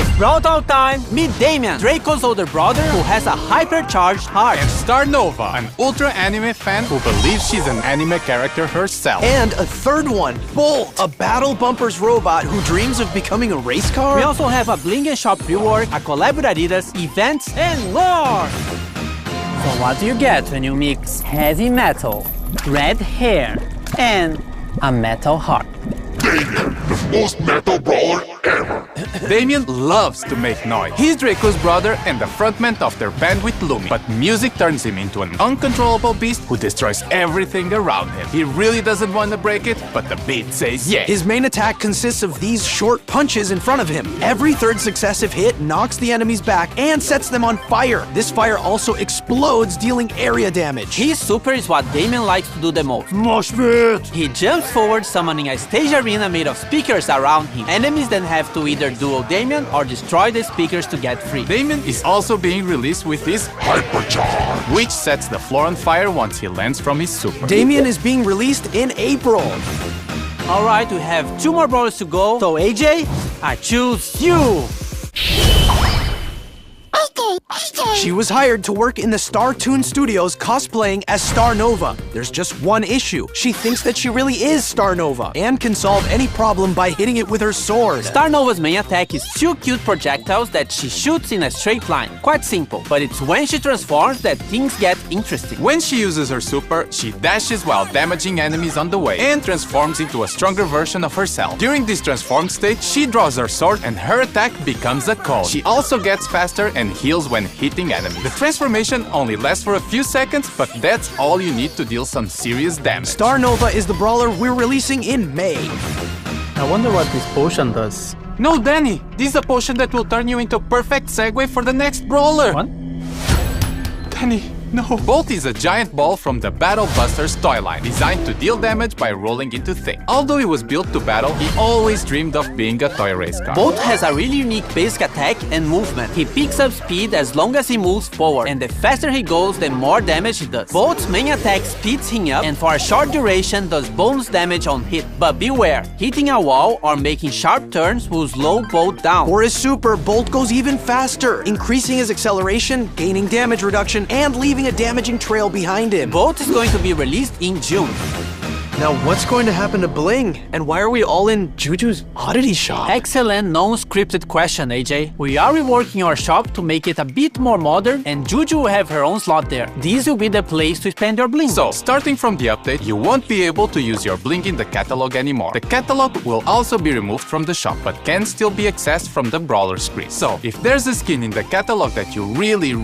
It's Brawl time! Meet Damien, Draco's older brother who has a hypercharged heart. And Star Nova, an ultra anime fan who believes she's an anime character herself. And a third one, Bolt, a battle bumpers robot who dreams of becoming a race car. We also have a Bling & Shop rework, a collab with Adidas, events, and more! So what do you get when you mix heavy metal, red hair, and a metal heart? Damien, the most metal brawler ever. Damien loves to make noise. He's Draco's brother and the frontman of their band with Lumi. But music turns him into an uncontrollable beast who destroys everything around him. He really doesn't want to break it, but the beat says yes. His main attack consists of these short punches in front of him. Every third successive hit knocks the enemies back and sets them on fire. This fire also explodes, dealing area damage. His super is what Damien likes to do the most. Mosh pit! He jumps forward, summoning a stage arena made of speakers around him. Enemies then have to either duel Damien or destroy the speakers to get free. Damien is also being released with his Hypercharge, which sets the floor on fire once he lands from his super. Damien is being released in April. Alright, we have 2 more brawlers to go. So AJ, I choose you! She was hired to work in the Star Toon Studios cosplaying as Star Nova. There's just one issue. She thinks that she really is Star Nova and can solve any problem by hitting it with her sword. Star Nova's main attack is 2 cute projectiles that she shoots in a straight line. Quite simple, but it's when she transforms that things get interesting. When she uses her super, she dashes while damaging enemies on the way and transforms into a stronger version of herself. During this transformed state, she draws her sword and her attack becomes a cone. She also gets faster and heals when hitting enemies. The transformation only lasts for a few seconds, but that's all you need to deal some serious damage. Star Nova is the brawler we're releasing in May. I wonder what this potion does. No, Danny! This is a potion that will turn you into a perfect segue for the next brawler! What? Danny, no! Bolt is a giant ball from the Battle Busters toy line, designed to deal damage by rolling into things. Although he was built to battle, he always dreamed of being a toy race car. Bolt has a really unique basic attack and movement. He picks up speed as long as he moves forward, and the faster he goes, the more damage he does. Bolt's main attack speeds him up, and for a short duration does bonus damage on hit. But beware, hitting a wall or making sharp turns will slow Bolt down. For his super, Bolt goes even faster, increasing his acceleration, gaining damage reduction, and leaving a damaging trail behind him. Bolt is going to be released in June. Now what's going to happen to Bling? And why are we all in Juju's oddity shop? Excellent non-scripted question, AJ. We are reworking our shop to make it a bit more modern, and Juju will have her own slot there. This will be the place to spend your bling. So, starting from the update, you won't be able to use your bling in the catalog anymore. The catalog will also be removed from the shop, but can still be accessed from the brawler screen. So, if there's a skin in the catalog that you really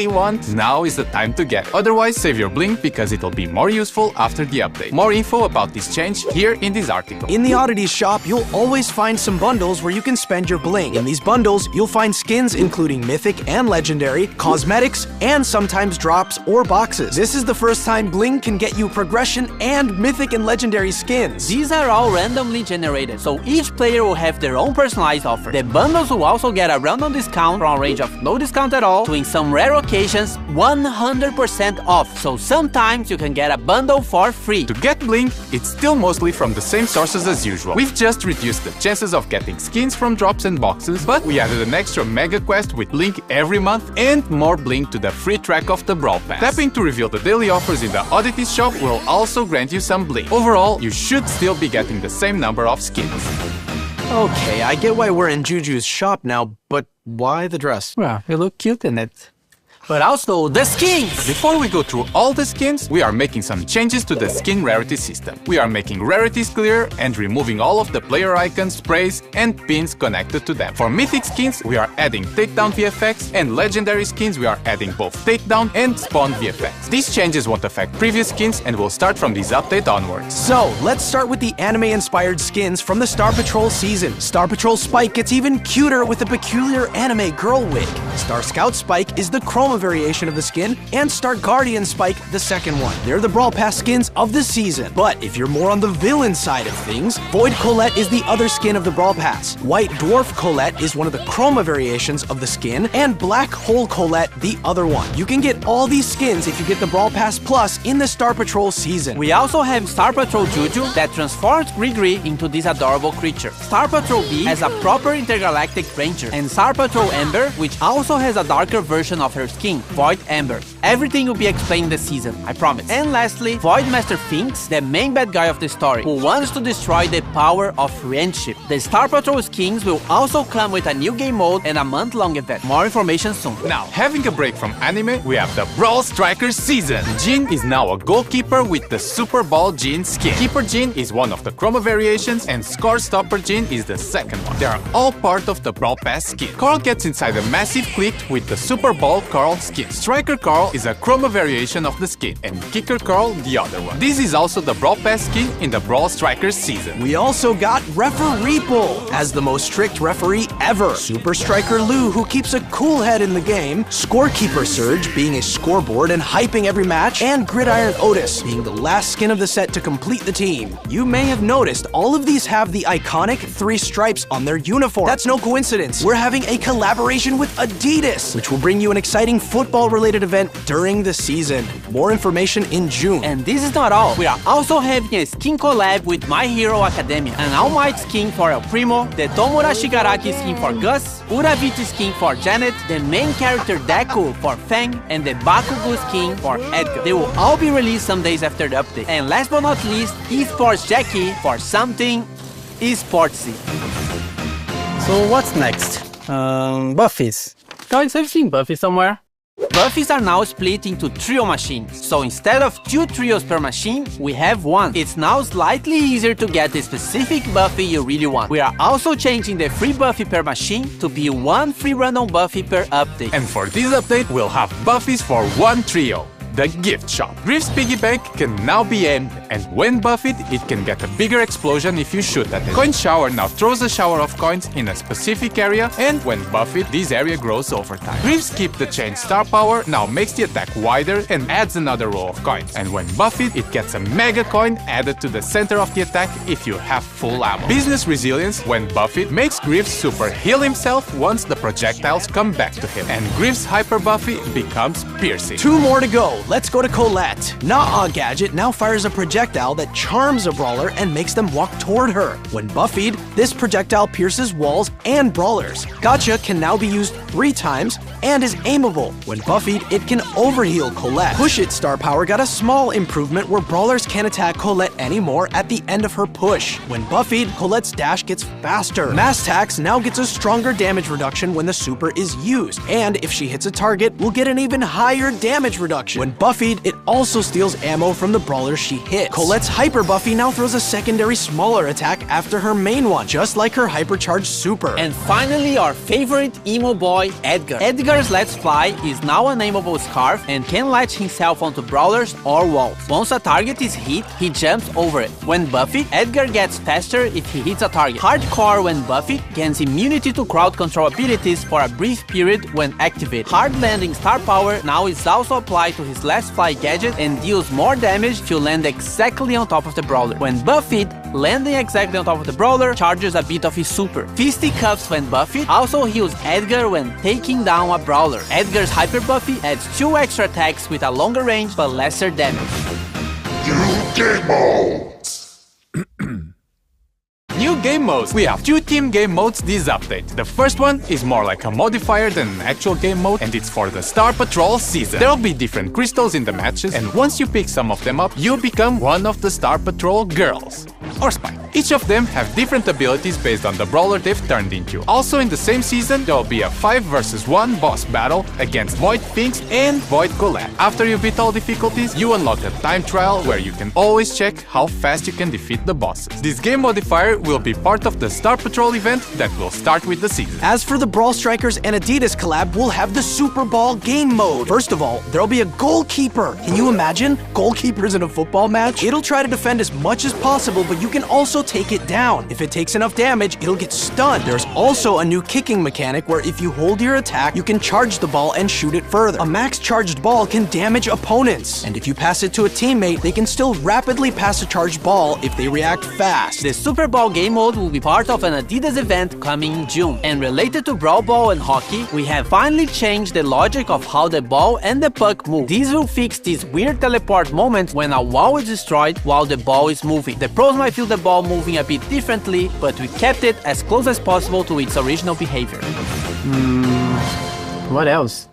want, now is the time to get it. Otherwise, save your bling because it'll be more useful after the update. More info about this change here in this article. In the oddities shop, you'll always find some bundles where you can spend your bling. In these bundles, you'll find skins including mythic and legendary, cosmetics, and sometimes drops or boxes. This is the first time bling can get you progression and mythic and legendary skins. These are all randomly generated, so each player will have their own personalized offer. The bundles will also get a random discount from a range of no discount at all to, in some rare occasions, 100% off. So sometimes you can get a bundle for free. To get bling, it's still mostly from the same sources as usual. We've just reduced the chances of getting skins from drops and boxes, but we added an extra mega quest with bling every month and more bling to the free track of the Brawl Pass. Tapping to reveal the daily offers in the oddities shop will also grant you some bling. Overall, you should still be getting the same number of skins. Okay, I get why we're in Juju's shop now, but why the dress? Well, you look cute in it. But also the skins! Before we go through all the skins, we are making some changes to the skin rarity system. We are making rarities clearer and removing all of the player icons, sprays, and pins connected to them. For mythic skins, we are adding takedown VFX, and legendary skins, we are adding both takedown and spawn VFX. These changes won't affect previous skins and will start from this update onwards. So, let's start with the anime-inspired skins from the Star Patrol season. Star Patrol Spike gets even cuter with a peculiar anime girl wig. Star Scout Spike is the chroma Chroma variation of the skin, and Star Guardian Spike, the second one. They're the Brawl Pass skins of the season. But if you're more on the villain side of things, Void Colette is the other skin of the Brawl Pass. White Dwarf Colette is one of the Chroma variations of the skin, and Black Hole Colette the other one. You can get all these skins if you get the Brawl Pass Plus in the Star Patrol season. We also have Star Patrol Juju that transforms Grigri into this adorable creature. Star Patrol B has a proper intergalactic ranger, and Star Patrol Amber, which also has a darker version of her skin, Void Amber. Everything will be explained this season, I promise. And lastly, Void Master Finks, the main bad guy of the story, who wants to destroy the power of friendship. The Star Patrol skins will also come with a new game mode and a month-long event. More information soon. Now, having a break from anime, we have the Brawl Strikers season. Jin is now a goalkeeper with the Super Ball Jin skin. Keeper Jin is one of the Chroma variations, and Score Stopper Jin is the second one. They are all part of the Brawl Pass skin. Carl gets inside a massive clique with the Super Ball Carl skin. Striker Carl is a Chroma variation of the skin, and Kicker Carl the other one. This is also the Brawl Pass skin in the Brawl Strikers season. We also got Referee Bull as the most strict referee ever. Super Striker Lou, who keeps a cool head in the game. Scorekeeper Surge, being a scoreboard and hyping every match. And Gridiron Otis, being the last skin of the set to complete the team. You may have noticed all of these have the iconic 3 stripes on their uniform. That's no coincidence. We're having a collaboration with Adidas, which will bring you an exciting football-related event during the season. More information in June. And this is not all. We are also having a skin collab with My Hero Academia. An All Might skin for El Primo, the Tomura Shigaraki skin for Gus, Uraviti skin for Janet, the main character Deku for Fang, and the Bakugo skin for Edgar. They will all be released some days after the update. And last but not least, Esports Jackie for something esportsy. So what's next? Buffies. Guys, I've seen Buffy somewhere. Buffies are now split into trio machines, so instead of 2 trios per machine, we have 1. It's now slightly easier to get the specific Buffy you really want. We are also changing the free Buffy per machine to be 1 free random Buffy per update. And for this update, we'll have Buffies for 1 trio. The Gift Shop. Griff's piggy bank can now be aimed, and when buffed, it can get a bigger explosion if you shoot at it. Coin Shower now throws a shower of coins in a specific area, and when buffed, this area grows over time. Griff's Keep the Chain Star Power now makes the attack wider and adds another row of coins, and when buffed, it gets a Mega Coin added to the center of the attack if you have full ammo. Business Resilience, when buffed, makes Griff's super heal himself once the projectiles come back to him, and Griff's Hyper Buffy becomes Piercing. 2 more to go. Let's go to Colette. Nah Gadget now fires a projectile that charms a brawler and makes them walk toward her. When buffied, this projectile pierces walls and brawlers. Gotcha can now be used 3 times and is aimable. When buffied, it can overheal Colette. Push It Star Power got a small improvement where brawlers can't attack Colette anymore at the end of her push. When buffied, Colette's dash gets faster. Mass Tax now gets a stronger damage reduction when the super is used, and if she hits a target, will get an even higher damage reduction. When buffied, it also steals ammo from the brawlers she hits. Colette's Hyper Buffy now throws a secondary smaller attack after her main one, just like her hypercharged super. And finally, our favorite emo boy, Edgar. Edgar's Let's Fly is now an aimable scarf and can latch himself onto brawlers or walls. Once a target is hit, he jumps over it. When buffed, Edgar gets faster if he hits a target. Hardcore, when buffed, gains immunity to crowd control abilities for a brief period when activated. Hard Landing Star Power now is also applied to his Let's Fly gadget and deals more damage if you land exactly on top of the brawler. When buffed, landing exactly on top of the brawler charges a bit of his super. Fisticuffs, when buffed, also heals Edgar when taking down a brawler. Edgar's Hyper Buffy adds 2 extra attacks with a longer range but lesser damage. New game modes! New game modes! We have 2 team game modes this update. The first one is more like a modifier than an actual game mode, and it's for the Star Patrol season. There'll be different crystals in the matches, and once you pick some of them up, you become one of the Star Patrol girls. Or Spike. Each of them have different abilities based on the brawler they've turned into. Also in the same season, there'll be a 5 vs 1 boss battle against Void Finks and Void Colette. After you beat all difficulties, you unlock a time trial where you can always check how fast you can defeat the bosses. This game modifier will be part of the Star Patrol event that will start with the season. As for the Brawl Strikers and Adidas collab, we'll have the Super Ball game mode. First of all, there'll be a goalkeeper. Can you imagine? Goalkeepers in a football match? It'll try to defend as much as possible, but you can also also take it down. If it takes enough damage, it'll get stunned. There's also a new kicking mechanic where if you hold your attack, you can charge the ball and shoot it further. A max charged ball can damage opponents, and if you pass it to a teammate, they can still rapidly pass a charged ball if they react fast. The Super Ball game mode will be part of an Adidas event coming in June. And related to Brawl Ball and hockey, we have finally changed the logic of how the ball and the puck move. These will fix these weird teleport moments when a wall is destroyed while the ball is moving. The pros might feel the ball moving a bit differently, but we kept it as close as possible to its original behavior. What else?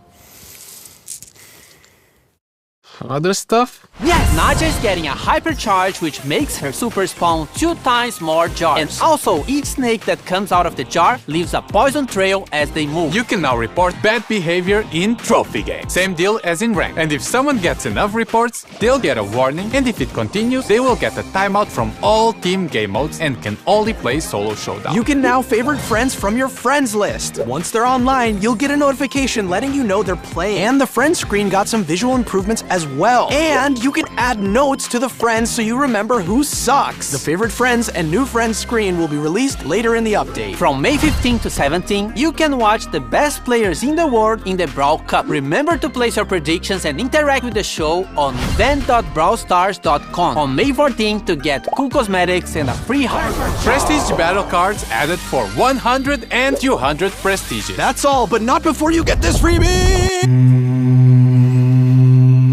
Other stuff? Yes! Nadja is getting a hypercharge which makes her super spawn 2 times more jars. And also, each snake that comes out of the jar leaves a poison trail as they move. You can now report bad behavior in trophy games. Same deal as in rank. And if someone gets enough reports, they'll get a warning, and if it continues, they will get a timeout from all team game modes and can only play solo showdown. You can now favorite friends from your friends list. Once they're online, you'll get a notification letting you know they're playing. And the friends screen got some visual improvements as well. And you can add notes to the friends so you remember who sucks. The favorite friends and new friends screen will be released later in the update. From May 15 to 17, you can watch the best players in the world in the Brawl Cup. Remember to place your predictions and interact with the show on event.brawlstars.com on May 14 to get cool cosmetics and a free heart. Prestige battle cards added for 100 and 200 prestiges. That's all, but not before you get this freebie!